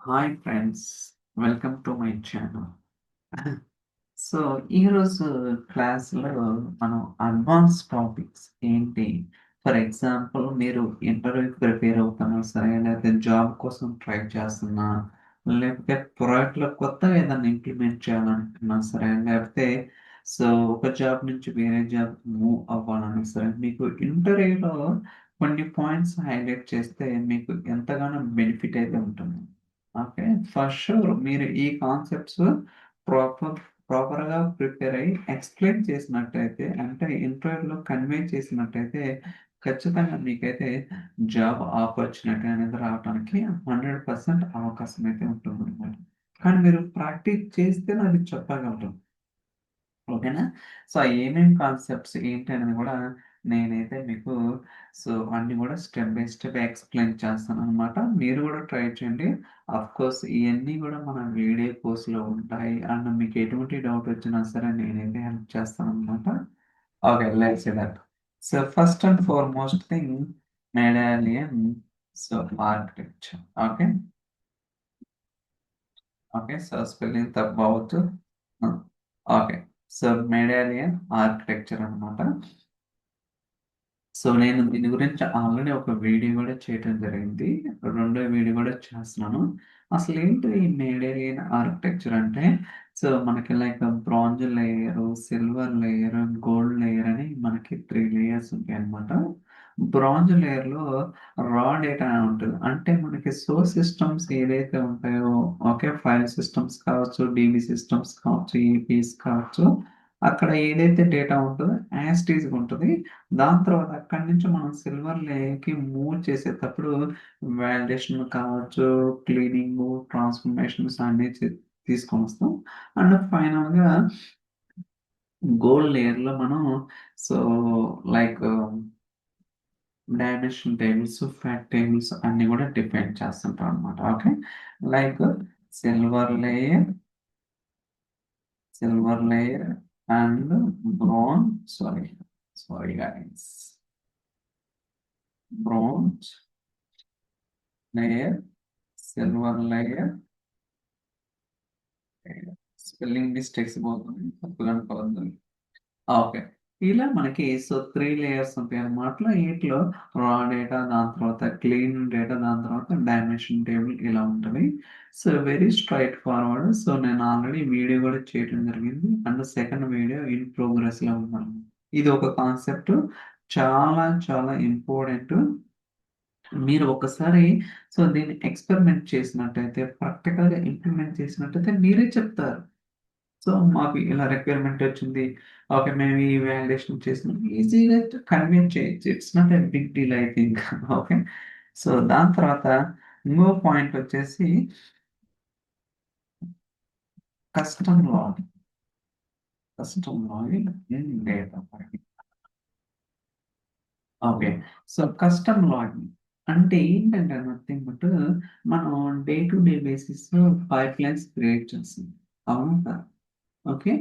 Hi friends, welcome to my channel. So, ఈరోజు క్లాస్‌లో మనం అడ్వాన్స్ టాపిక్స్ ఏంటి? ఫర్ ఎగ్జాంపుల్ మీరు ఇంటర్వ్యూకి ప్రిపేర్ అవుతున్నా సరే, లేకపోతే జాబ్ కోసం ట్రై చేస్తున్నా, లేకపోతే ప్రాజెక్ట్‌లో కొత్తగా ఏదైనా ఇంప్లిమెంట్ చేయాలనుకున్నా సరే, లేకపోతే ఒక జాబ్ నుంచి వేరే జాబ్‌కి మూవ్ అవ్వాలన్నా సరే, మీకు ఇంటర్వ్యూలో కొన్ని పాయింట్స్ హైలైట్ చేస్తే మీకు ఎంతగానో బెనిఫిట్ అయితే ఉంటుంది. ఓకే. ఫర్ ష్యూర్ మీరు ఈ కాన్సెప్ట్స్ ప్రాపర్ ప్రాపర్‌గా ప్రిపేర్ అయ్యి ఎక్స్‌ప్లెయిన్ చేసినట్టయితే అంటే ఇంటర్వ్యూలో కన్వే చేసినట్టయితే ఖచ్చితంగా మీకైతే జాబ్ ఆపర్చునిటీ అనేది రావటానికి 100% అవకాశం అయితే ఉంటుందన్నమాట. కానీ మీరు ప్రాక్టీస్ చేస్తేనే అది చెప్పగలరు. ఓకేనా? సో, ఏమేం కాన్సెప్ట్స్ ఏంటనేది గూడా నేనైతే మీకు అన్నీ గూడా స్టెప్ బై స్టెప్ ఎక్స్‌ప్లెయిన్ చేస్తాననమాట. మీరు గూడా ట్రై చేయండి. ఆఫ్‌కోర్స్ ఇయన్నీ గూడా మన వీడియో కోర్స్‌లో ఉంటాయి. అండ్ మీకు ఎటువంటి డౌట్ వచ్చినా సరే నేనైతే హెల్ప్ చేస్తాననమాట. Okay. Let's see that. So, first and foremost thing medallion so, architecture. Okay. Okay. So, spelling తప్పవ్వచ్చు. Hmm. Okay. So, medallion architecture అనమాట. సో, నేను దీని గురించి ఆల్రెడీ ఒక వీడియో గూడా చేయటం జరిగింది. రెండో వీడియో గూడా చేస్తున్నాను. అసలేంటి ఈ మెడేలియన్ ఆర్కిటెక్చర్ అంటే, మనకి like bronze layer, silver layer, gold layer అని మనకి 3 లేయర్స్ ఉంటాయన్నమాట. బ్రాంజ్ లేయర్‌లో రా డేటా ఉంటది. అంటే మనకి సోర్స్ సిస్టమ్స్ ఏదైతే ఉంటాయో ఓకే. ఫైల్ సిస్టమ్స్ కావచ్చు, డీబీ సిస్టమ్స్ కావచ్చు, ఏపీస్ కావచ్చు. అక్కడ ఏదైతే డేటా ఉంటదో యాజ్ ఇట్ ఈజ్‌గా ఉంటది. దాని తర్వాత అక్కడి నుంచి మనం సిల్వర్ లేయర్‌కి మూవ్ చేసేటప్పుడు వాలిడేషన్ కావచ్చు, క్లీనింగు, ట్రాన్స్‌ఫర్మేషన్స్ అన్నీ తీసుకొనొస్తాం. అండ్ ఫైనల్‌గా గోల్డ్ లేయర్‌లో మనం so, like dimension tables, fact tables అన్నీ గూడా డిఫైన్ చేస్తుంటాం అన్నమాట. Okay. Like silver layer, silver layer and sorry, sorry guys. Bronze layer, silver layer, spelling mistakes పోతున్నాయి. తప్పుగా అనుకోవద్దు. ఓకే. ఇలా మనకి 3 లేయర్స్ ఉంటాయన్నమాట. ఈటిలో రా డేటా, దాని తర్వాత క్లీన్ డేటా, దాని తర్వాత డైమెన్షన్ టేబుల్ ఇలా ఉంటది. Very straight forward. నేను ఆల్రెడీ వీడియో కూడా చేయడం జరిగింది. అండ్ సెకండ్ వీడియో ఇన్ ప్రోగ్రెస్‌లో ఉందన్నమాట. ఇది ఒక కాన్సెప్ట్ చాలా చాలా ఇంపార్టెంట్. మీరు ఒకసారి దీన్ని ఎక్స్‌పెరిమెంట్ చేసినట్టయితే, ప్రాక్టికల్‌గా ఇంప్లిమెంట్ చేసినట్టయితే మీరే చెప్తారు. మాకు ఇలా రిక్వైర్మెంట్ వచ్చింది. ఓకే. మేము ఈ వాలిడేషన్ చేసినాం. ఈజీగా కన్విన్స్ చేయొచ్చు. It's not a big deal I think. Okay. దాని తర్వాత ఇంకో పాయింట్ వచ్చేసి custom login. Custom login in data file. Okay. Custom login అంటే ఏంటంటే నథింగ్ బట్ మనం డే టు డే బేసిస్‌లో పైప్‌లైన్స్ క్రియేట్ చేస్తాం. అవునా కాదా? ఓకే.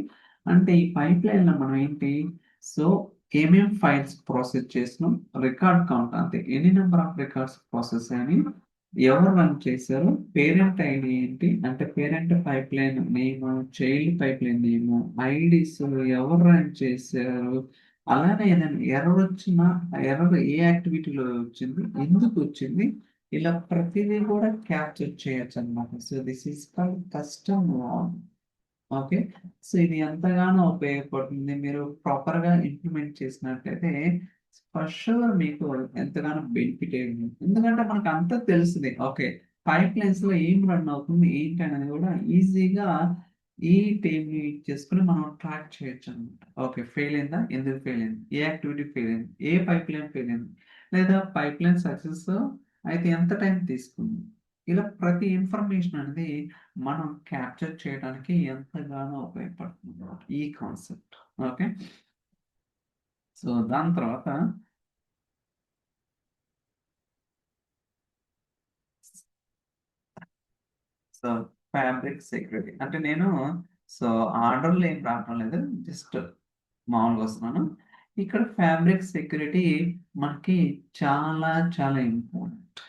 అంటే ఈ పైప్‌లైన్‌లో మనం ఏంటి, సో, ఏమేం ఫైల్స్ ప్రాసెస్ చేసినాం, రికార్డ్ కౌంట్ అంటే ఎన్ని నంబర్ ఆఫ్ రికార్డ్స్ ప్రాసెస్ అయినయి, ఎవరు రన్ చేశారు, పేరెంట్ ఐడీ ఏంటి, అంటే పేరెంట్ పైప్‌లైన్ నేము, చైల్డ్ పైప్‌లైన్ నేము, ఐడీస్ ఎవరు రన్ చేశారు, అలానే ఏదైనా ఎర్రర్ వచ్చినా, ఆ ఎర్రర్ ఏ యాక్టివిటీలో వచ్చింది, ఎందుకొచ్చింది, ఇలా ప్రతిదీ కూడా క్యాప్చర్ చేయొచ్చన్నమాట. This is called custom log. Okay. ఇది ఎంతగానో ఉపయోగపడుతుంది. మీరు ప్రాపర్‌గా ఇంప్లిమెంట్ చేసినట్టయితే ఫర్ ష్యూర్ మీకు ఎంతగానో బెనిఫిట్ అయ్యింది. ఎందుకంటే మనకంతా తెలుస్తది. ఓకే. పైప్‌లైన్స్‌లో ఏం రన్ అవుతుంది, ఏంటి అనేది కూడా ఈజీగా ఈ టేబుల్ యూజ్ చేసుకొని మనం ట్రాక్ చేయొచ్చనమాట. ఓకే. ఫెయిల్ అయిందా? ఎందుకు ఫెయిల్ అయింది? ఏ యాక్టివిటీ ఫెయిల్ అయింది? ఏ పైప్‌లైన్ ఫెయిల్ అయింది? లేదా పైప్‌లైన్ సక్సెస్ అయితే ఎంత టైం తీసుకుంది? ఇలా ప్రతి ఇన్ఫర్మేషన్ అనేది మనం క్యాప్చర్ చేయడానికి ఎంతగానో ఉపయోగపడుతుంది ఈ కాన్సెప్ట్. ఓకే. దాని తర్వాత సో, ఫ్యాబ్రిక్ సెక్యూరిటీ అంటే నేను సో, ఆర్డర్‌లో ఏం రావటం లేదు. జస్ట్ మామూలుగా వస్తున్నాను. ఇక్కడ ఫ్యాబ్రిక్ సెక్యూరిటీ మనకి చాలా చాలా important.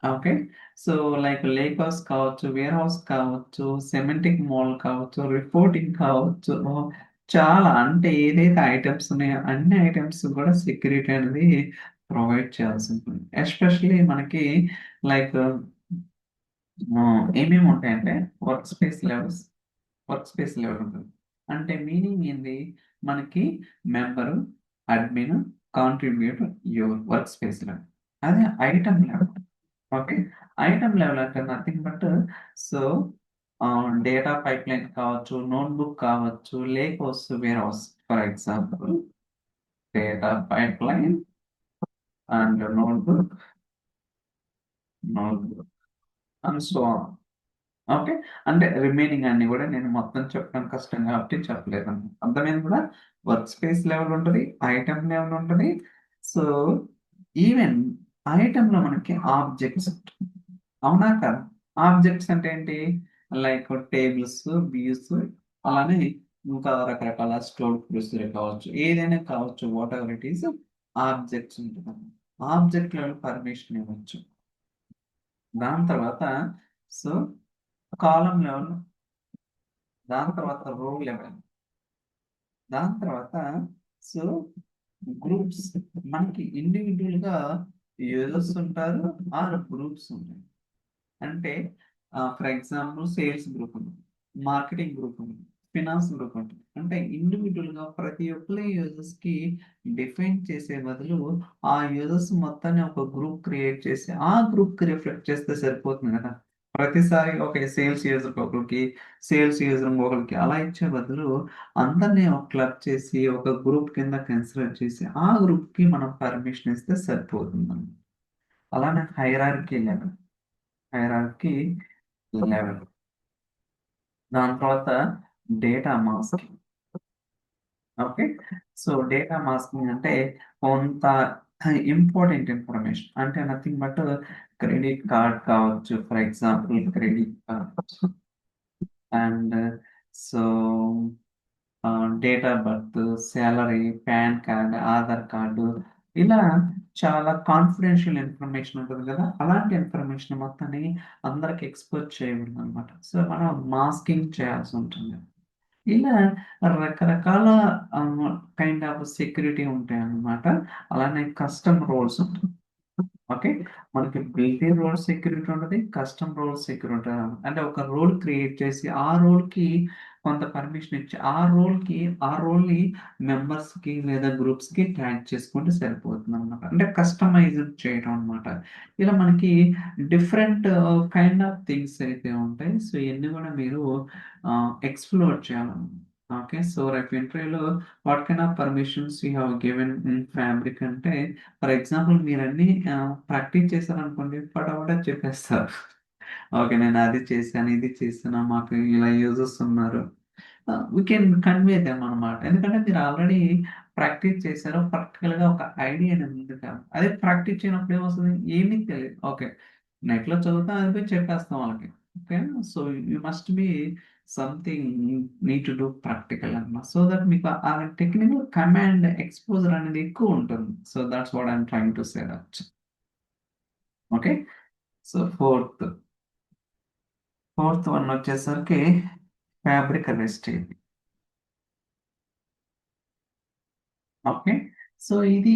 Okay. So, like lake house కావచ్చు, వేర్ హౌస్ కావచ్చు, సిమెంటిక్ మాల్ కావచ్చు, రిపోర్టింగ్ కావచ్చు. చాలా అంటే ఏదైతే ఐటెమ్స్ ఉన్నాయో అన్ని ఐటెమ్స్ కూడా సెక్యూరిటీ అనేది ప్రొవైడ్ చేయాల్సి ఉంటుంది. ఎస్పెషల్లీ మనకి లైక్ ఏమేమి ఉంటాయంటే workspace levels, workspace level ఉంటుంది. అంటే మీనింగ్ ఏంది? మనకి member, admin, contributor, your workspace level. అదే item level. Okay. Item level అంటే nothing but so data pipeline కావచ్చు, నోట్‌బుక్ కావచ్చు, lakehouse, warehouse for example data pipeline and notebook and so on. Okay. అంటే remaining అన్ని కూడా నేను మొత్తం చెప్పడం కష్టం కాబట్టి చెప్పలేదన్నమాట. అర్థమైంది కూడా. వర్క్ స్పేస్ లెవెల్ ఉంటది. ఐటెమ్ లెవెల్ ఉంటది. సో, ఈవెన్ ఐటెమ్‌లో మనకి ఆబ్జెక్ట్స్ ఉంటాయి. అవునా కాదా? ఆబ్జెక్ట్స్ అంటే ఏంటి? లైక్ టేబుల్స్, వ్యూస్ అలానే ఇంకా రకరకాల స్టోర్డ్ ప్రొసీజర్ కావచ్చు. ఏదైనా కావచ్చు. వాటెవర్ ఇట్ ఈస్ ఆబ్జెక్ట్స్ ఉంటదన్నమాట. ఆబ్జెక్ట్ లెవెల్ పర్మిషన్ ఇవ్వచ్చు. దాని తర్వాత సో, కాలమ్ లెవెల్, దాని తర్వాత రో లెవెల్, దాని తర్వాత సో గ్రూప్స్. మనకి ఇండివిడ్యువల్‌గా యూజర్స్ ఉంటారు. ఆర్ గ్రూప్స్ ఉంటాయి. అంటే ఫర్ ఎగ్జాంపుల్ సేల్స్ గ్రూప్ ఉంది. మార్కెటింగ్ గ్రూప్ ఉంది. ఫినాన్స్ గ్రూప్ ఉంటుంది. అంటే ఇండివిడ్యువల్‌గా ప్రతి ఒక్కరి యూజర్స్‌కి డిఫైన్ చేసే బదులు ఆ యూజర్స్ మొత్తాన్ని ఒక గ్రూప్ క్రియేట్ చేసి ఆ గ్రూప్‌కి రిఫ్లెక్ట్ చేస్తే సరిపోతుంది గదా! ప్రతిసారి ఓకే. సేల్స్ యూజర్‌కి ఒకళ్ళకి, సేల్స్ యూజర్ ఇంకొకళ్ళకి అలా ఇచ్చే బదులు అందరిని ఒక క్లబ్ చేసి ఒక గ్రూప్ కింద కన్సిడర్ చేసి ఆ గ్రూప్‌కి మనం పర్మిషన్ ఇస్తే సరిపోతుందండి. అలానే హైరార్కీ లెవెల్. దాని తర్వాత data masking. Okay. So, data masking అంటే కొంత ఇంపార్టెంట్ ఇన్ఫర్మేషన్ అంటే నథింగ్ బట్ క్రెడిట్ కార్డ్ కావచ్చు. For example credit card and so date of birth, salary, pan card, Aadhaar card ఇలా చాలా కాన్ఫిడెన్షియల్ ఇన్ఫర్మేషన్ ఉంటుంది కదా! అలాంటి ఇన్ఫర్మేషన్ మొత్తాన్ని అందరికి ఎక్స్‌పోజ్ చేయకూడదనమాట. సో, మనం మాస్కింగ్ చేయాల్సి ఉంటుంది. ఇలా రకరకాల ఆహ్, కైండ్ ఆఫ్ సెక్యూరిటీ ఉంటాయన్నమాట. అలానే కస్టమ్ రోల్స్ ఉంటాయి. ఓకే. మనకి బిల్ట్-ఇన్ రోల్ సెక్యూరిటీ ఉంటది. కస్టమ్ రోల్ సెక్యూరిటీ ఉంటది. అంటే ఒక రోల్ క్రియేట్ చేసి, ఆ రోల్‌కి కొంత పర్మిషన్ ఇచ్చి, ఆ రోల్‌ని మెంబర్స్‌కి లేదా గ్రూప్స్‌కి ట్యాగ్ చేసుకుంటే సరిపోతుందనమాట. అంటే కస్టమైజ్డ్ చేయడం అన్నమాట. ఇలా మనకి డిఫరెంట్ కైండ్ ఆఫ్ థింగ్స్ అయితే ఉంటాయి. సో, ఇయన్నీ కూడా మీరు ఎక్స్‌ప్లోర్ చేయాలన్నమాట. ఓకే. సో, రేపు ఇంటర్వ్యూలో what kind of permissions you have given in fabric అంటే ఫర్ ఎగ్జాంపుల్ మీరన్నీ ప్రాక్టీస్ చేశారనుకోండి పటాపటా చెప్పేస్తారు. ఓకే. నేను అది చేశాను, ఇది చేశాను. మాకు ఇలా యూజర్స్ ఉన్నారు. వి కెన్ కన్వే దెమ్ అనమాట. ఎందుకంటే మీరు ఆల్రెడీ ప్రాక్టీస్ చేశారు. ప్రాక్టికల్‌గా ఒక ఐడియా అనేది ఉంది కాబట్టి. అదే ప్రాక్టీస్ చేయనప్పుడు ఏమొస్తది? ఏమీ తెలీదు. ఓకే. నెట్‌లో చదువుతాం అది పోయి చెప్పేస్తాం వాళ్ళకి. Okay. So, you must be something need to do practical అన్నమాట. సో దట్ మీకు ఆ టెక్నికల్ కమాండ్ ఎక్స్‌పోజర్ అనేది ఎక్కువ ఉంటుంది. So that's what I am trying to say that. Okay. So fourth one వచ్చేసరికి ఫ్యాబ్రిక్ రెస్ట్‌ని. ఓకే. సో, ఇది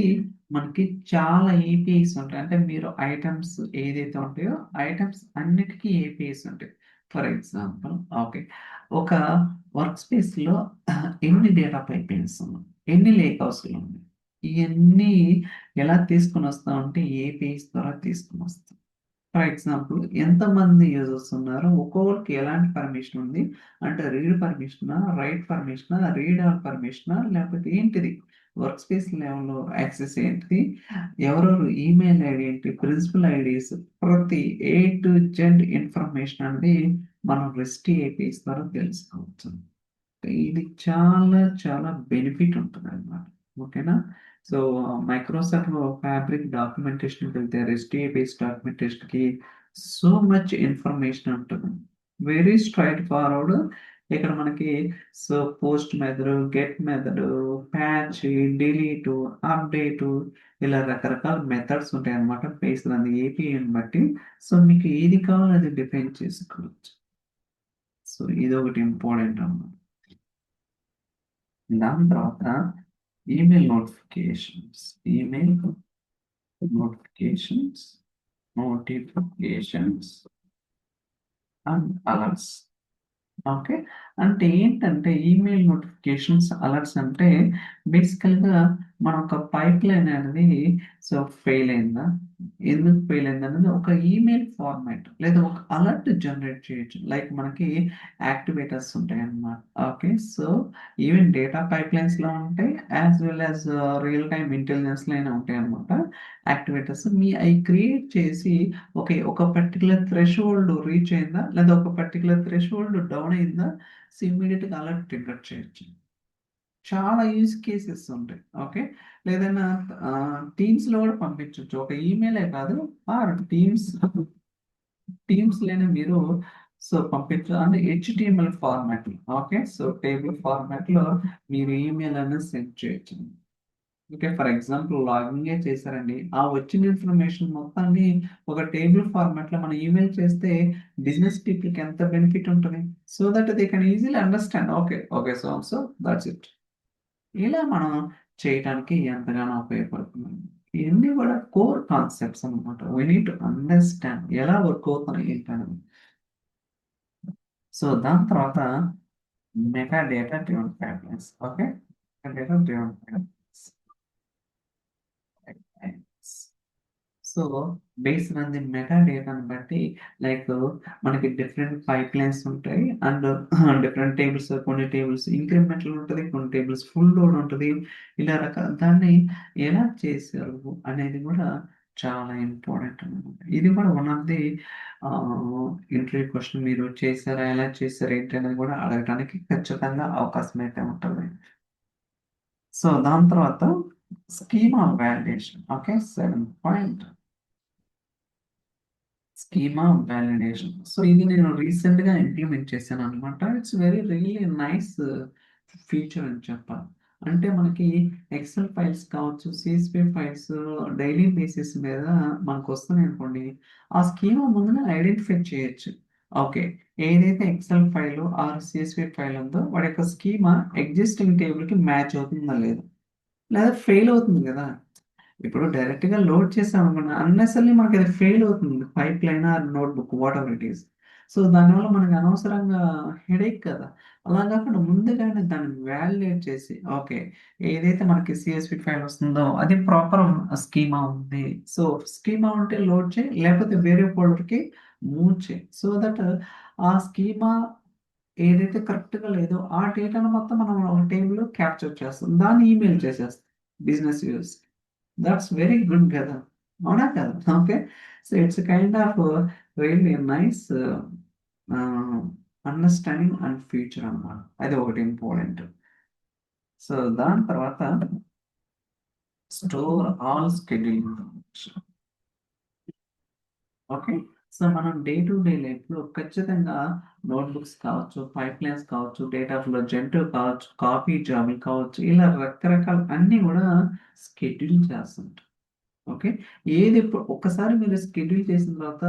మనకి చాలా ఏపీఐస్ ఉంటాయి. అంటే మీరు ఐటెమ్స్ ఏదైతే ఉంటాయో, ఐటెమ్స్ అన్నిటికి ఏపీఐస్ ఉంటాయి. For example okay. ఒక వర్క్ స్పేస్‌లో ఎన్ని డేటా పైప్‌లైన్స్ ఉన్నాయి? ఎన్ని లేక్ హౌస్‌లు ఉన్నాయి? ఇయన్నీ ఎలా తీసుకొనొస్తామంటే ఏపీఐస్ ద్వారా తీసుకొనొస్తాం. ఫర్ ఎగ్జాంపుల్ ఎంతమంది యూజర్స్ ఉన్నారు? ఒక్కొక్కరికి ఎలాంటి పర్మిషన్ ఉంది? అంటే రీడ్ పర్మిషనా? రైట్ పర్మిషనా? రీడ్ ఆల్ పర్మిషనా? లేకపోతే ఏంటిది? వర్క్ స్పేస్ లెవెల్‌లో యాక్సెస్ ఏంటిది? ఎవరెవరు ఈమెయిల్ ఐడీ ఏంటి? ప్రిన్సిపల్ ఐడీస్ ప్రతి ఏ టు జెడ్ ఇన్ఫర్మేషన్ అనేది మనం రెస్ట్ ఏపీఐస్ ద్వారా తెలుసుకోవచ్చు. ఇది చాలా చాలా బెనిఫిట్ ఉంటదనమాట. ఓకేనా? సో, మైక్రోసాఫ్ట్ ఫ్యాబ్రిక్ డాక్యుమెంటేషన్‌కి వెళ్తే రెస్ట్ ఏపీఎస్ డాక్యుమెంటేషన్‌కి సో మచ్ ఇన్ఫర్మేషన్ ఉంటుంది. Very straightforward. ఇక్కడ మనకి so post method, get method, patch, delete, update ఇలా రకరకాల మెథడ్స్ ఉంటాయి అన్నమాట బేస్డ్ ఆన్ ఏపీఐని బట్టి. సో మీకు ఏది కావాలో అది డిఫైన్ చేసుకోవచ్చు. సో ఇది ఒకటి ఇంపార్టెంట్ అన్నమాట. దాని తర్వాత email notifications, email notifications, notifications and alerts. Okay. అంటే ఏంటంటే ఈమెయిల్ నోటిఫికేషన్స్, అలర్ట్స్ అంటే బేసికల్‌గా మన ఒక పైప్‌లైన్ అనేది సో ఫెయిల్ అయిందా? ఎందుకు ఫెయిల్ అయిందన్నది ఒక ఈమెయిల్ ఫార్మాట్ లేదా ఒక అలర్ట్ జనరేట్ చేయొచ్చు. లైక్ మనకి యాక్టివేటర్స్ ఉంటాయన్నమాట. ఓకే. సో ఈవెన్ డేటా పైప్‌లైన్స్‌లో ఉంటాయి. As well as real time ఇంటెలిజెన్స్‌లో అయినా ఉంటాయన్నమాట యాక్టివేటర్స్. అయి క్రియేట్ చేసి ఓకే. ఒక పర్టిక్యులర్ థ్రెషోల్డ్ రీచ్ అయిందా? లేదా ఒక పర్టిక్యులర్ థ్రెషోల్డ్ డౌన్ అయిందా? సో, ఇమ్మీడియేట్‌గా అలర్ట్ ట్రిగ్గర్ చేయొచ్చు. చాలా యూజ్ కేసెస్ ఉంటాయి. ఓకే. లేదన్నా టీమ్స్‌లో కూడా పంపించొచ్చు. ఒక ఈమెయిలే కాదు టీమ్స్‌లోనే మీరు సో, అంటే హెచ్‌టీఎంఎల్ ఫార్మాట్‌లో. ఓకే. సో, టేబుల్ ఫార్మాట్‌లో మీరు ఈమెయిల్ అనేది సెండ్ చేయొచ్చు. ఓకే. ఫర్ ఎగ్జాంపుల్ లాగిన్‌గే చేశారండి. ఆ వచ్చిన ఇన్ఫర్మేషన్ మొత్తాన్ని ఒక టేబుల్ ఫార్మాట్‌లో మనం ఈమెయిల్ చేస్తే బిజినెస్ పీపుల్‌కి ఎంత బెనిఫిట్ ఉంటది? So that they can easily understand. Okay. Okay. So and so that's it. ఇలా మనం చేయటానికి ఎంతగానో ఉపయోగపడుతుంది. ఇవన్నీ కూడా కోర్ కాన్సెప్ట్స్ అన్నమాట. వి నీడ్ టు అండర్‌స్టాండ్ ఎలా వర్క్ అవుతున్నాయి ఏంటనేది. సో దాని తర్వాత meta data driven patterns. Okay. Meta data driven patterns. So, based on the meta డేటాను బట్టి లైక్ మనకి డిఫరెంట్ పైప్‌లైన్స్ ఉంటాయి. అండ్ డిఫరెంట్ టేబుల్స్, కొన్ని టేబుల్స్ ఇంక్రిమెంటల్ ఉంటది. కొన్ని టేబుల్స్ ఫుల్ లోడ్ ఉంటది. ఇలా దాన్ని ఎలా చేశారు అనేది కూడా చాలా ఇంపార్టెంట్ అన్నమాట. ఇది కూడా one of the interview question. మీరు చేశారా? ఎలా చేశారు? ఏంటి అనేది కూడా అడగటానికి ఖచ్చితంగా అవకాశం అయితే ఉంటది. సో, దాని తర్వాత schema validation. Okay. 7 point. Schema validation. So, ఇది నేను రీసెంట్‌గా ఇంప్లిమెంట్ చేశాననమాట. ఇట్స్ రియల్లీ నైస్ ఫీచర్ అని చెప్పాలి. అంటే మనకి ఎక్సెల్ ఫైల్స్ కావచ్చు, సీఎస్‌వి ఫైల్స్ డైలీ బేసిస్ మీద మనకొస్తున్నాయనుకోండి. ఆ స్కీమా ముందున ఐడెంటిఫై చేయొచ్చు. ఓకే. ఏదైతే ఎక్సెల్ ఫైల్ ఆర్ సీఎస్‌వి ఫైల్ ఉందో వాడి యొక్క స్కీమా ఎగ్జిస్టింగ్ టేబుల్‌కి మ్యాచ్ అవుతుందా లేదా? లేదా ఫెయిల్ అవుతుంది గదా! ఇప్పుడు డైరెక్ట్‌గా లోడ్ చేసామనుకోండి అన్నెసెసరీలీ మనకది ఫెయిల్ అవుతుంది. Pipeline or notebook whatever it is. So, దానివల్ల మనకు అనవసరంగా హెడేక్ కదా! అలా కాకుండా ముందుగానే దాన్ని వాలిడేట్ చేసి ఓకే. ఏదైతే మనకి సీఎస్‌వి ఫైల్ వస్తుందో అది ప్రాపర్ స్కీమా ఉంది. సో, స్కీమా ఉంటే లోడ్ చేయి. లేకపోతే వేరే ఫోల్డర్‌కి మూవ్ చేయి. సో దట్ ఆ స్కీమా ఏదైతే కరెక్ట్‌గా లేదో ఆ డేటాను మొత్తం మనం ఒక టేబుల్‌లో క్యాప్చర్ చేస్తాం. దాన్ని ఈమెయిల్ చేసేస్తాం బిజినెస్ యూజ్‌కి. దట్స్ వెరీ గుడ్ గదా! అవునా కదా! Okay. So, it's kind of really nice ఆహ్, అండర్‌స్టాండింగ్ అండ్ ఫ్యూచర్ అన్నమాట. అది ఒకటి ఇంపార్టెంట్. సో, దాని తర్వాత store all schedule information. Okay. So, మనం డే టు డే లైఫ్‌లో ఖచ్చితంగా నోట్‌బుక్స్ కావచ్చు, పైప్‌లైన్స్ కావచ్చు, డేటా ఫ్లో, జెంటో కావచ్చు, కాపీ జాబ్‌లు కావచ్చు, ఇలా రకరకాల అన్నీ గూడా షెడ్యూల్ చేస్తుంటాం. ఓకే. ఒక్కసారి మీరు షెడ్యూల్ చేసిన తర్వాత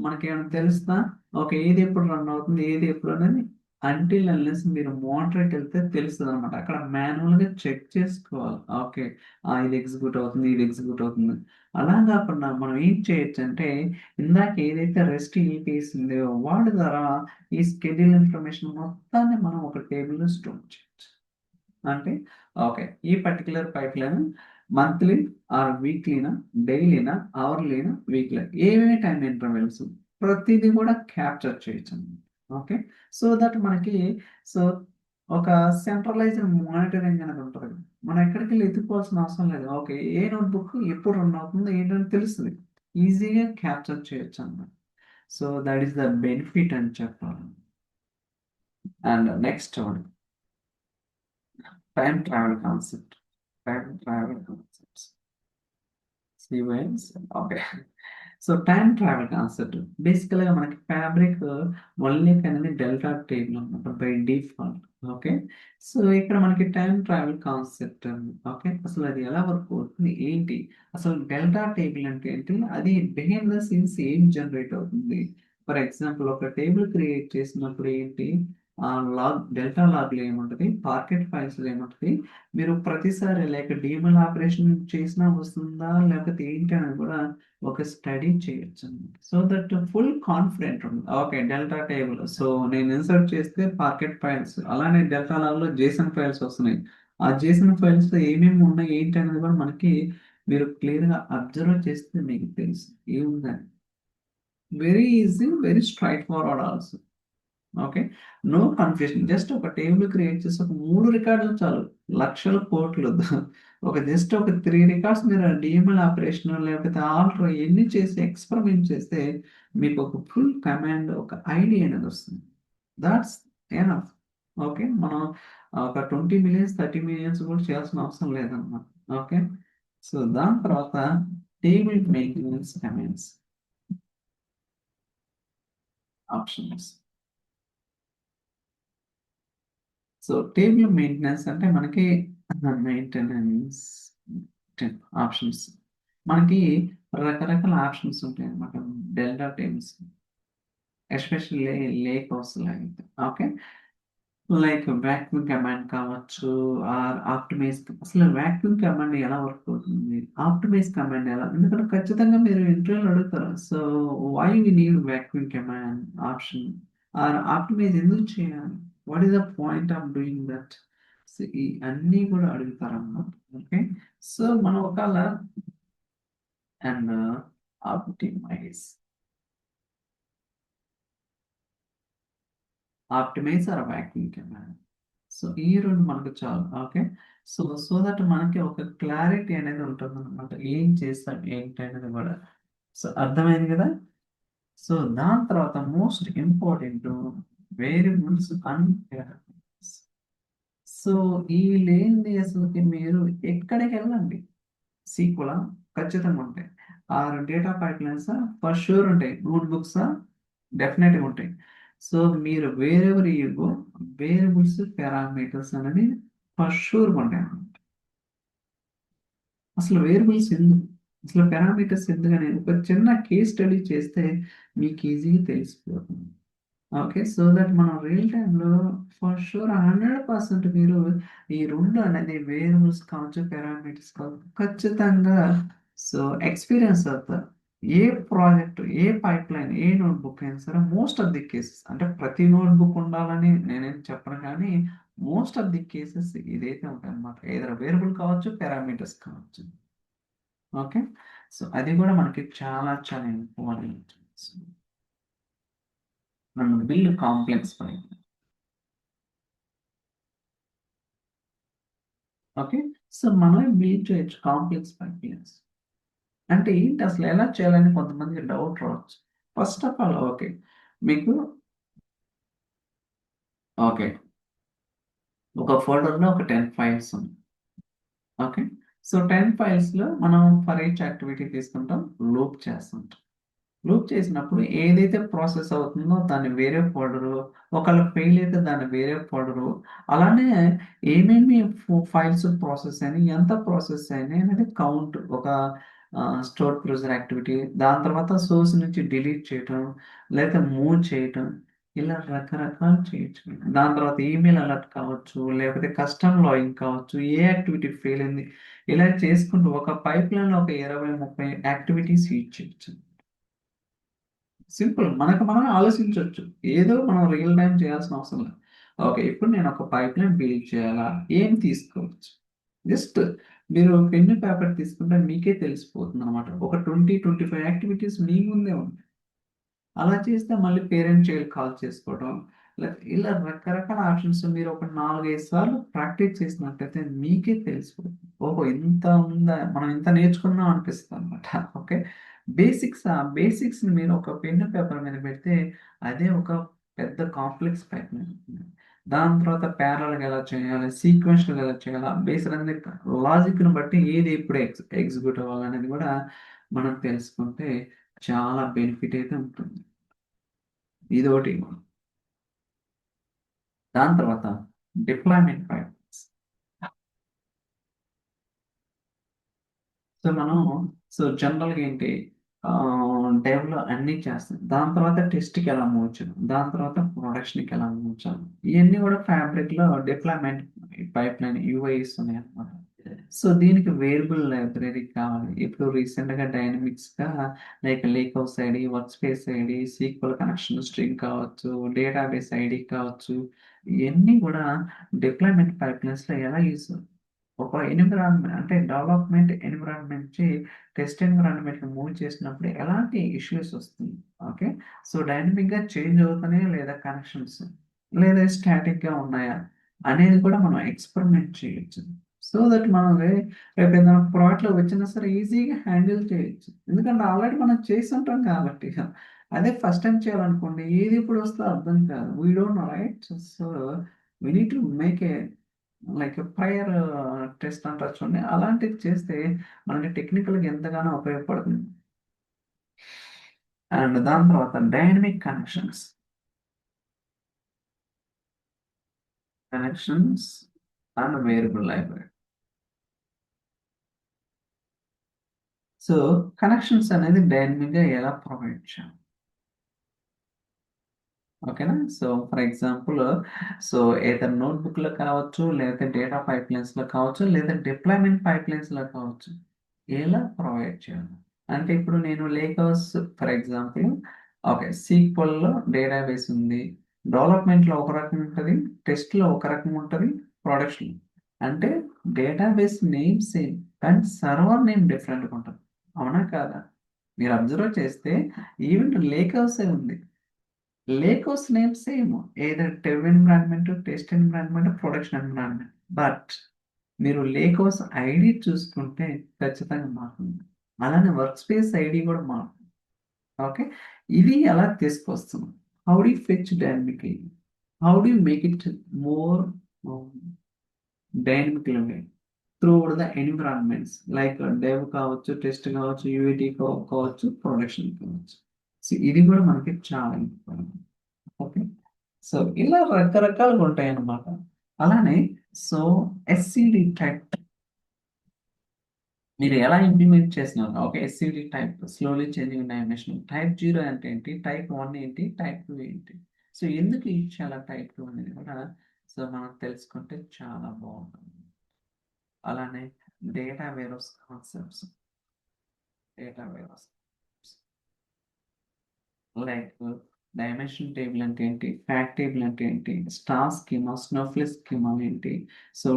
మనకేమైనా తెలుస్తదా? ఓకే. ఏది ఎప్పుడు రన్ అవుతుంది? ఏది ఎప్పుడు అనేది అంటిల్ అన్లెస్ మీరు మోనిటర్‌కెళ్తే తెలుస్తదనమాట. అక్కడ మాన్యువల్‌గా చెక్ చేసుకోవాలి. ఓకే. ఇది ఎగ్జిక్యూట్ అవుతుంది. ఇది ఎగ్జిక్యూట్ అవుతుంది. అలా గాకుండా మనం ఏం చేయొచ్చంటే ఇందాక ఏదైతే రెస్ట్ ఏపీఎస్ ఉందో వాటి ద్వారా ఈ షెడ్యూల్ ఇన్ఫర్మేషన్ మొత్తాన్ని మనం ఒక టేబుల్‌లో స్టోర్ చేయొచ్చు. అంటే ఓకే. ఈ పర్టిక్యులర్ పైప్‌లైన్ మంత్లీ ఆర్ వీక్లీనా? డైలీనా? అవర్లీనా? వీక్‌లీ ఏవేవి టైమ్ ఇంటర్వెల్స్ ప్రతీది కూడా క్యాప్చర్ చేయొచ్చనమాట. ఓకే. సో దట్ మనకి సో ఒక సెంట్రలైజ్డ్ మానిటరింగ్ అనేది ఉంటది. మనం ఎక్కడికెళ్లి ఎతుక్కోవాల్సిన అవసరం లేదు. ఓకే. ఏ నోట్‌బుక్ ఎప్పుడు రన్ అవుతుందో ఏంటని తెలుస్తది. ఈజీగా క్యాప్చర్ చేయొచ్చనమాట. So that is the benefit అని చెప్పాలి. And next one time travel concept. Time travel concepts. Sequence. Okay. So time travel concept బేసికల్గా మనకి ఫ్యాబ్రిక్ వన్లీక్ అనేది డెల్టా టేబుల్ అనమాట బై డిఫాల్ట్. ఓకే. సో ఇక్కడ మనకి టైం ట్రావెల్ కాన్సెప్ట్ ఓకే, అసలు అది ఎలా వర్క్ అవుతుంది ఏంటి, అసలు డెల్టా టేబుల్ అంటే ఏంటి, అది బిహైండ్ ద సీన్స్ ఏం జనరేట్ అవుతుంది. ఫర్ ఎగ్జాంపుల్ ఒక టేబుల్ క్రియేట్ చేసినప్పుడు ఏంటి, ఆ లాగ్ డెల్టా లాగ్లో ఏముంటుంది, పాకెట్ ఫైల్స్లో ఏముంటుంది, మీరు ప్రతిసారి లైక్ డిఎంఎల్ ఆపరేషన్ చేసినా వస్తుందా లేకపోతే ఏంటి అని కూడా ఒక స్టడీ చేయొచ్చు. సో దట్ ఫుల్ కాన్ఫిడెంట్ ఉంది. ఓకే, డెల్టా టేబుల్ సో నేను ఇన్సర్ట్ చేస్తే పాకెట్ ఫైల్స్, అలానే డెల్టా లాగ్లో జేసన్ ఫైల్స్ వస్తున్నాయి. ఆ జేసన్ ఫైల్స్ ఏమేమి ఉన్నాయి ఏంటి అనేది కూడా మనకి మీరు క్లియర్గా అబ్జర్వ్ చేస్తే మీకు తెలుసు ఏముందని. Very easy, very straightforward also. Okay. No confusion. Just ఒక టేబుల్ క్రియేట్ చేసి ఒక 3 రికార్డులు చాలు. లక్షల కోట్లు వద్దు. ఒక జస్ట్ ఒక 3 రికార్డ్స్ మీరు డీఎంఎల్ ఆపరేషన్ లేకపోతే ఆల్టర్ ఎన్ని చేసి ఎక్స్పెరిమెంట్ చేస్తే మీకు ఒక ఫుల్ కమాండ్, ఒక ఐడియా అనేది వస్తుంది. That's enough. ఓకే. మనం ఒక 20 మిలియన్స్, 30 మిలియన్స్ కూడా చేయాల్సిన అవసరం లేదన్నమాట. ఓకే. సో దాని తర్వాత table maintenance commands options. So table maintenance అంటే మనకి మెయింటెనెన్స్ ఆప్షన్స్, మనకి రకరకాల ఆప్షన్స్ ఉంటాయి అన్నమాట delta tables, especially lakehouse అయితే. ఓకే. లైక్ వాక్యూమ్ కమాండ్ కావచ్చు, ఆర్ ఆప్టిమైజ్. అసలు వాక్యూమ్ కమాండ్ ఎలా వర్క్ అవుతుంది, ఆప్టిమైజ్ కమాండ్ ఎలా, ఎందుకంటే ఖచ్చితంగా మీరు ఇంటర్వ్యూలో అడుగుతారు. So why we need vacuum command option, or optimize ఎందుకు చేయాలి, what is the point of doing that. So ఈ అన్నీ కూడా అడుగుతారు అన్నమాట. ఓకే. సో మనం ఒకవేళ and optimize, optimize or vacuum command. So ఈ రెండు మనకు చాలు. ఓకే. సో దట్ మనకి ఒక క్లారిటీ అనేది ఉంటుంది అనమాట, ఏం చేస్తాం ఏంటి అనేది కూడా. సో అర్థమైంది కదా. సో దాని తర్వాత most important variables and variables. So ఈ లేనిది అసలుకి మీరు ఎక్కడికి వెళ్ళండి, సీక్వెల్ ఖచ్చితంగా ఉంటాయి, or data pipelines for sure ఉంటాయి, నోట్ బుక్స్ డెఫినెట్గా ఉంటాయి. సో మీరు wherever you go, variables parameters అనేది ఫర్ షూర్ ఉంటాయి. అసలు వేరియబుల్స్ ఎందుకు, అసలు పారామీటర్స్ ఎందుకని ఒక చిన్న కేస్ స్టడీ చేస్తే మీకు ఈజీగా తెలిసిపోతుంది. ఓకే. సో దట్ మనం రియల్ టైంలో ఫర్ షూర్ 100% మీరు ఈ రెండు అనేది వేరియబుల్స్ కావచ్చు, పారామీటర్స్ కావచ్చు ఖచ్చితంగా సో ఎక్స్పీరియన్స్ అవుతారు. ఏ ప్రాజెక్ట్, ఏ పైప్లైన్, ఏ నోట్బుక్ అయినా సరే మోస్ట్ ఆఫ్ ది కేసెస్, అంటే ప్రతి నోట్బుక్ ఉండాలని నేనేం చెప్పను కానీ మోస్ట్ ఆఫ్ ది కేసెస్ ఇదైతే ఉంటాయి అన్నమాట. ఏదైనా వేరియబుల్ కావచ్చు, పారామీటర్స్ కావచ్చు. ఓకే. సో అది కూడా మనకి చాలా చాలా ఇంపార్టెంట్. మనం build complex pipe. Okay. So మనమే బిల్డ్ చేయొచ్చు కాంప్లెక్స్ పైప్లైన్స్. అంటే ఏంటి అసలు ఎలా చేయాలని కొంతమందికి డౌట్ రావచ్చు. ఫస్ట్ ఆఫ్ ఆల్ ఓకే, మీకు ఓకే ఒక ఫోల్డర్‌లో ఒక 10 ఫైల్స్ ఉన్నాయి. ఓకే. సో 10 ఫైల్స్‌లో మనం ఫర్ ఈచ్ యాక్టివిటీ తీసుకుంటాం, లూప్ చేస్తుంటాం. లూప్ చేసినప్పుడు ఏదైతే ప్రాసెస్ అవుతుందో దాన్ని వేరే ఫోల్డరు, ఒకవేళ ఫెయిల్ అయితే దాన్ని వేరే ఫోల్డరు, అలానే ఏమేమి ఫైల్స్ ప్రాసెస్ అయినాయి, ఎంత ప్రాసెస్ అయినాయి అనేది కౌంట్, ఒక స్టోర్ ప్రొసీజర్ యాక్టివిటీ, దాని తర్వాత సోర్స్ నుంచి డిలీట్ చేయటం, లేకపోతే మూవ్ చేయటం, ఇలా రకరకాలు చేయొచ్చు. దాని తర్వాత ఈమెయిల్ అలర్ట్ కావచ్చు, లేకపోతే కస్టమ్ లాగిన్ కావచ్చు, ఏ యాక్టివిటీ ఫెయిల్ అయింది, ఇలా చేసుకుంటూ ఒక పైప్‌లైన్‌లో ఒక 20, 30 యాక్టివిటీస్ యూజ్ చేయొచ్చు. సింపుల్. మనకు మనమే ఆలోచించొచ్చు. ఏదో మనం రియల్ టైమ్ చేయాల్సిన అవసరం లేదు. ఓకే. ఇప్పుడు నేను ఒక పైప్‌లైన్ బిల్డ్ చేయాలా? ఏం తీసుకోవచ్చు? జస్ట్ మీరు పెన్ను, పేపర్ తీసుకుంటే మీకే తెలిసిపోతుందనమాట. ఒక 20, 25 యాక్టివిటీస్ మీ ముందే ఉంటాయి. అలా చేస్తే మళ్ళీ పేరెంట్ చైల్డ్ కాల్ చేసుకోవడం. ఇలా రకరకాల ఆప్షన్స్ మీరు ఒక 4, 5 సార్లు ప్రాక్టీస్ చేసినట్టయితే మీకే తెలిసిపోతుంది. ఓహో! ఇంత ఉందా? మనం ఇంత నేర్చుకున్నాం అనిపిస్తదనమాట. ఓకే. ఆ బేసిక్స్‌ని మీరు ఒక పెన్ను, పేపర్ మీద పెడితే అదే ఒక పెద్ద కాంప్లెక్స్ ప్యాటర్న్ అవుతుంది. దాని తర్వాత ప్యారలల్‌గా ఎలా చేయాలి? సీక్వెన్షియల్‌గా ఎలా చేయాలా? బేస్డ్ ఆన్ ది లాజిక్‌ని బట్టి ఏది ఎప్పుడు ఎగ్జిక్యూట్ అవ్వాలనేది కూడా మనం తెలుసుకుంటే చాలా బెనిఫిట్ అయితే ఉంటుంది. ఇదోటి. దాని తర్వాత డిప్లాయ్‌మెంట్ ప్యాకేజ్. మనం జనరల్‌గా ఏంటి డెవ్‌లో అన్నీ చేస్తాం. దాని తర్వాత టెస్ట్‌కి ఎలా మూవ్ చేయాలి? దాని తర్వాత ప్రొడక్షన్‌కి ఎలా మూవ్ చేయాలి? ఇయన్నీ గూడా ఫ్యాబ్రిక్‌లో డిప్లాయ్‌మెంట్ పైప్‌లైన్ యూఐస్ ఉన్నాయన్నమాట. దీనికి వేరియబుల్ లైబ్రరీ కావాలి. ఇప్పుడు రీసెంట్‌గా డైనమిక్స్‌గా like lakehouse ID, workspace ID, sequel connection string కావచ్చు, డేటాబేస్ ఐడీ కావచ్చు. ఇయన్నీ గూడా డిప్లాయ్‌మెంట్ పైప్‌లైన్స్‌లో ఎలా యూజ్ ఒక ఎన్విరాన్మెంట్ అంటే డెవలప్‌మెంట్ ఎన్విరాన్మెంట్ నుంచి టెస్ట్ ఎన్విరాన్మెంట్‌కి మూవ్ చేసినప్పుడు ఎలాంటి ఇష్యూస్ వస్తుంది. ఓకే. డైనమిక్‌గా చేంజ్ అవుతున్నాయా లేదా కనెక్షన్స్? లేదా స్టాటిక్‌గా ఉన్నాయా? అనేది కూడా మనం ఎక్స్‌పెరిమెంట్ చేయొచ్చు. దట్ మనం రేపేదైనా ప్రాజెక్ట్‌లో వచ్చినా సరే ఈజీగా హ్యాండిల్ చేయొచ్చు. ఎందుకంటే ఆల్రెడీ మనం చేసుంటాం కాబట్టి. అదే ఫస్ట్ టైమ్ చేయాలనుకోండి ఏది ఎప్పుడు వస్తదో అర్థం కాదు. We don't know right? So, we need to make a like prior test అంటారు చూడండి. అలాంటిది చేస్తే మనకి టెక్నికల్‌గా ఎంతగానో ఉపయోగపడుతుంది. అండ్ దాని తర్వాత dynamic connections and variable library. So, connections అనేది డైనమిక్‌గా ఎలా ప్రొవైడ్ చేయాలి? ఓకేనా? ఫర్ ఎగ్జాంపుల్ ఎయిదర్ నోట్‌బుక్‌లో కావచ్చు, లేకపోతే డేటా పైప్‌లైన్స్‌లో కావచ్చు, లేదా డిప్లాయ్‌మెంట్ పైప్‌లైన్స్‌లో కావచ్చు. ఎలా ప్రొవైడ్ చేయాలి? అంటే ఇప్పుడు నేను లేకర్స్ ఫర్ ఎగ్జాంపుల్ ఓకే. సీక్వెల్‌లో డేటాబేస్ ఉంది. డెవలప్‌మెంట్‌లో ఒక రకం ఉంటది. టెస్ట్‌లో ఒక రకం ఉంటది. ప్రొడక్షన్. అంటే డేటాబేస్ నేమ్ సేమ్. కానీ సర్వర్ నేమ్ డిఫరెంట్‌గా ఉంటది. అవునా? కాదా? మీరు అబ్జర్వ్ చేస్తే ఈవెన్ లేకర్సే ఉంది. Lakehouse name same. Either dev environment, test environment, production environment. But మీరు లేకోస్ ఐడీ చూసుకుంటే ఖచ్చితంగా మారుతుంది. అలానే వర్క్ స్పేస్ ఐడీ కూడా మారుతుంది. ఓకే. ఇది ఎలా తీసుకొస్తున్నాం? How do you fetch dynamically? How do you make it more ah, dynamical way through the environments like dev కావచ్చు, టెస్ట్ కావచ్చు, యూఏటీ కావచ్చు, ప్రొడక్షన్ కావచ్చు. ఇది కూడా మనకి చాలా ఇంపార్టెంట్. ఓకే. ఇలా రకరకాలుగా ఉంటాయన్నమాట. అలానే సో, ఎస్సీడీ టైప్ మీరు ఎలా ఇంప్లిమెంట్ చేసినారు? Okay. SCD type slowly changing dimension. Type 0 అంటే ఏంటి? టైప్ 1 ఏంటి? టైప్ 2 ఏంటి? ఎందుకు ఇచ్చాలా టైప్ 2 అనేది కూడా మనం తెలుసుకుంటే చాలా బావుంటుంది. అలానే data warehouse concepts. Data warehouse like dimension table అంటే ఏంటి? ఫ్యాక్ట్ టేబుల్ అంటే ఏంటి? స్టార్ స్కీమా, స్నోఫ్లేక్ స్కీమా ఏంటి?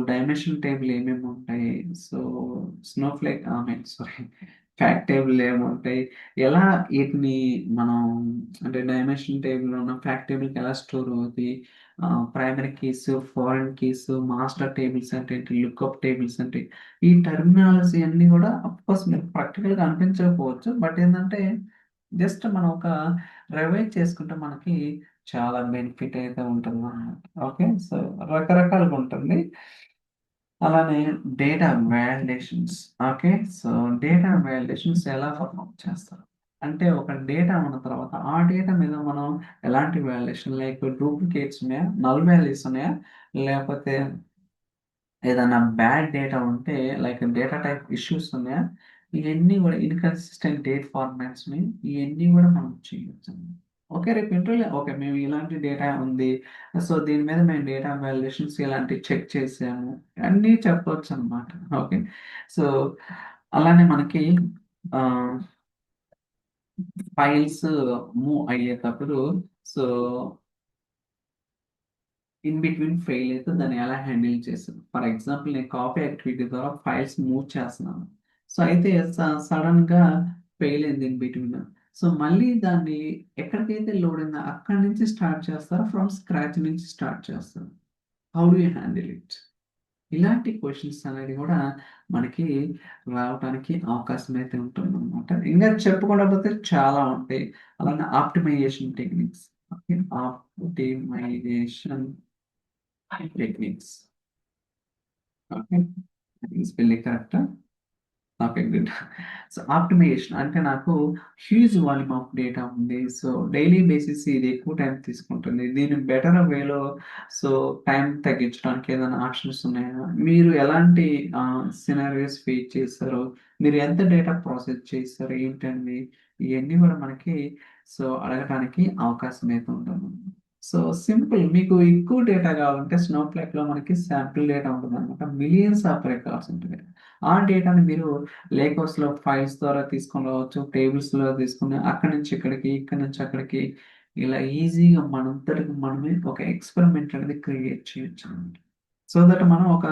డైమెన్షన్ టేబుల్ ఏమేమి ఉంటాయి? So, Snowflake I mean sorry fact table ఏముంటాయి? ఎలా వీటిని మనం అంటే డైమెన్షన్ టేబుల్‌లో ఉన్న ఫ్యాక్ట్ టేబుల్‌కి ఎలా స్టోర్ అవుతాయి? Primary keys, foreign keys, master tables అంటే ఏంటి? లుకప్ టేబుల్స్ అంటే ఈ టర్మినాలజీ అన్నీ కూడా అఫ్‌కోర్స్ మీకు ప్రాక్టికల్‌గా అనిపించకపోవచ్చు. బట్ ఏందంటే జస్ట్ మనం ఒక రివైజ్ చేసుకుంటే మనకి చాలా బెనిఫిట్ అయితే ఉంటుందన్నమాట. ఓకే. రకరకాలుగా ఉంటుంది. అలానే డేటా వాలిడేషన్స్. ఓకే. సో, డేటా వాలిడేషన్స్ ఎలా పర్ఫార్మ్ చేస్తారు? అంటే ఒక డేటా ఉన్న తర్వాత ఆ డేటా మీద మనం ఎలాంటి వాలిడేషన్ లైక్ డూప్లికేట్స్ ఉన్నాయా? నల్ వాల్యూస్ ఉన్నాయా? లేకపోతే ఏదైనా బ్యాడ్ డేటా ఉంటే లైక్ డేటా టైప్ ఇష్యూస్ ఉన్నాయా? ఇయన్నీ గూడా ఇన్‌కన్సిస్టెంట్ డేట్ ఫార్మాట్స్‌ని ఇయన్నీ గూడా మనం చేయొచ్చండి. ఓకే. రేపు ఇంటర్వ్యూలో ఓకే. మేము ఇలాంటి డేటా ఉంది. దీని మీద మేము డేటా వాలిడేషన్స్ ఇలాంటివి చెక్ చేసాము. అన్నీ చెప్పొచ్చనమాట. ఓకే. సో, అలానే మనకి ఆహ్, ఫైల్స్ మూవ్ అయ్యేటప్పుడు సో ఇన్ బిట్వీన్ ఫెయిల్ అయితే దాన్ని ఎలా హ్యాండిల్ చేశాను. ఫర్ ఎగ్జాంపుల్ నేను కాపీ యాక్టివిటీ ద్వారా ఫైల్స్ మూవ్ చేస్తున్నాను. అయితే సడెన్‌గా ఫెయిల్ అయింది ఇన్ బిట్వీన్. మళ్ళీ దాన్ని ఎక్కడికైతే లోడ్ అయిందో అక్కడి నుంచి స్టార్ట్ చేస్తారా? ఫ్రమ్ స్క్రాచ్ నుంచి స్టార్ట్ చేస్తారా? How do you handle it? ఇలాంటి క్వెషన్స్ అనేది కూడా మనకి రావటానికి అవకాశం అయితే ఉంటుందన్నమాట. ఇంకా చెప్పుకుంటా పోతే చాలా ఉంటాయి. అలానే optimization techniques. Okay. Optimization techniques. Okay. Spelling కరెక్టా? ఓకే. గుడ్. సో, ఆప్టిమైజేషన్ అంటే నాకు హ్యూజ్ వాల్యూమ్ ఆఫ్ డేటా ఉంది. సో, డైలీ బేసిస్ ఇది ఎక్కువ టైం తీసుకుంటుంది. దీన్ని బెటర్ వేలో సో, టైం తగ్గించడానికి ఏదైనా ఆప్షన్స్ ఉన్నాయా? మీరు ఎలాంటి సినారియోస్ ఫేస్ చేశారు? మీరు ఎంత డేటా ప్రాసెస్ చేస్తారు? ఏంటండి? ఇయన్నీ కూడా మనకి సో, అడగటానికి అవకాశం అయితే ఉంటుంది. సో, సింపుల్ మీకు ఎక్కువ డేటా కావాలంటే స్నోఫ్లేక్‌లో మనకి శాంపిల్ డేటా ఉంటుందన్నమాట. మిలియన్స్ ఆఫ్ రికార్డ్స్ ఉంటాయి. ఆ డేటాని మీరు లేక్ హౌస్‌లో ఫైల్స్ ద్వారా తీసుకొని రావచ్చు. టేబుల్స్‌లో తీసుకొని అక్కడి నుంచి ఇక్కడికి, ఇక్కడి నుంచి అక్కడికి ఇలా ఈజీగా మనంతటికి మనమే ఒక ఎక్స్‌పెరిమెంట్ అనేది క్రియేట్ చేయొచ్చనమాట. సో దట్ మనం ఒక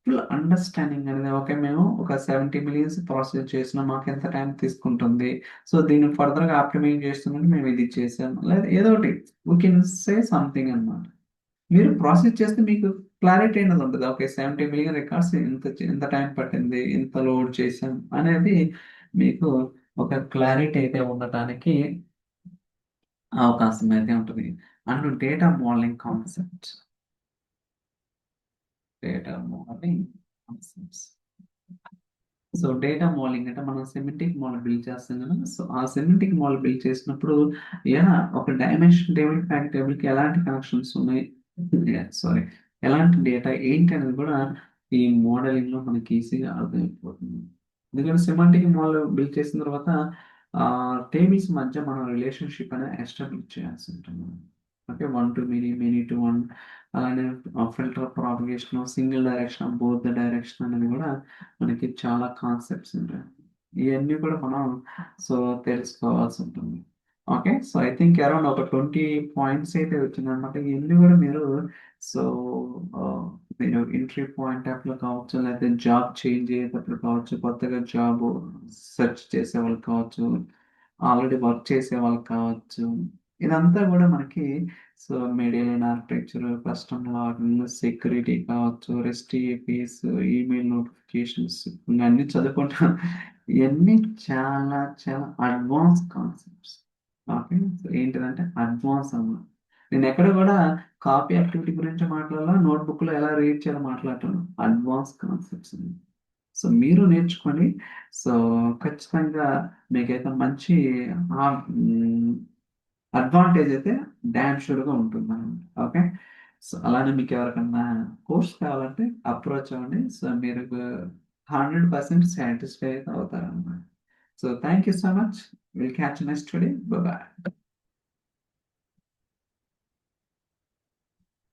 ఫుల్ అండర్‌స్టాండింగ్ అనేది ఓకే. మేము ఒక 70 మిలియన్స్ ప్రాసెస్ చేసినాం. మాకెంత టైం తీసుకుంటుంది. సో దీన్ని ఫర్దర్‌గా ఆప్టిమైజ్ చేస్తున్నట్టు మేము ఇది చేసాం. లేదా ఏదో ఒకటి వి కెన్ సే సంథింగ్ అన్నమాట. మీరు ప్రాసెస్ చేస్తే మీకు క్లారిటీ అనేది ఉంటది. ఓకే. 70 మిలియన్ రికార్డ్స్ ఇంత టైం పట్టింది. ఇంత లోడ్ చేసాం అనేది మీకు ఒక క్లారిటీ అయితే ఉండటానికి అవకాశం అయితే ఉంటది. And data modelling concept. Data modelling concepts. So, data modelling అంటే మనం సెమాంటిక్ మోడల్ బిల్డ్ చేస్తాం కదా! సో, ఆ సెమాంటిక్ మోడల్ బిల్డ్ చేసినప్పుడు ఒక డైమెన్షన్ టేబుల్, ఫ్యాక్ట్ టేబుల్‌కి ఎలాంటి కనెక్షన్స్ ఉన్నాయి. సారీ. ఎలాంటి డేటా ఏంటి అనేది కూడా ఈ మోడలింగ్‌లో మనకి ఈజీగా అర్థమైపోతుంది. ఎందుకంటే సెమాంటిక్ మోడల్ బిల్డ్ చేసిన తర్వాత టేబుల్స్ మధ్య మనం రిలేషన్‌షిప్ అనేది ఎస్టాబ్లిష్ చేయాల్సి ఉంటుంది. Okay. 1 to many, many to 1 అలానే filter propagation, single direction, both the direction అనేది కూడా మనకి చాలా కాన్సెప్ట్స్ ఉంటాయి. ఇయన్నీ కూడా మనం సో, తెలుసుకోవాల్సి ఉంటుంది. Okay. So, I think around ఒక 20 పాయింట్స్ అయితే వచ్చిందనమాట. ఇయన్నీ కూడా మీరు సో, మీరు ఎంట్రీ పాయింట్ ఆఫ్‌లో కావచ్చు, లేకపోతే జాబ్ చేంజ్ అయ్యేటప్పుడు కావచ్చు, కొత్తగా జాబ్ సెర్చ్ చేసేవాళ్ళు కావచ్చు, ఆల్రెడీ వర్క్ చేసేవాళ్ళు కావచ్చు. ఇదంతా కూడా మనకి so, medallion architecture, custom logging, security కావచ్చు, రెస్ట్ ఏపీస్, ఈమెయిల్ నోటిఫికేషన్స్ ఇవన్నీ చదువుకుంటా ఇయన్నీ చాలా చాలా అడ్వాన్స్ కాన్సెప్ట్స్. ఓకే. సో, ఏంటిదంటే అడ్వాన్స్ అన్నమాట. నేనెక్కడ గూడా కాపీ యాక్టివిటీ గురించి మాట్లాడలా, నోట్‌బుక్‌లో ఎలా రీడ్ చేయాలో మాట్లాడటం. అడ్వాన్స్ కాన్సెప్ట్స్ అండి. సో, మీరు నేర్చుకొని సో, ఖచ్చితంగా మీకైతే మంచి హ్మ్. అడ్వాంటేజ్ అయితే డామ్ షూర్‌గా ఉంటుందనమాట. ఓకే. సో, అలానే మీకెవరికన్నా కోర్స్ కావాలంటే అప్రోచ్ అవ్వండి. సో, మీరు 100% సాటిస్ఫై అయితే అవుతారనమాట. So, thank you so much. Will catch you next today. Bye by.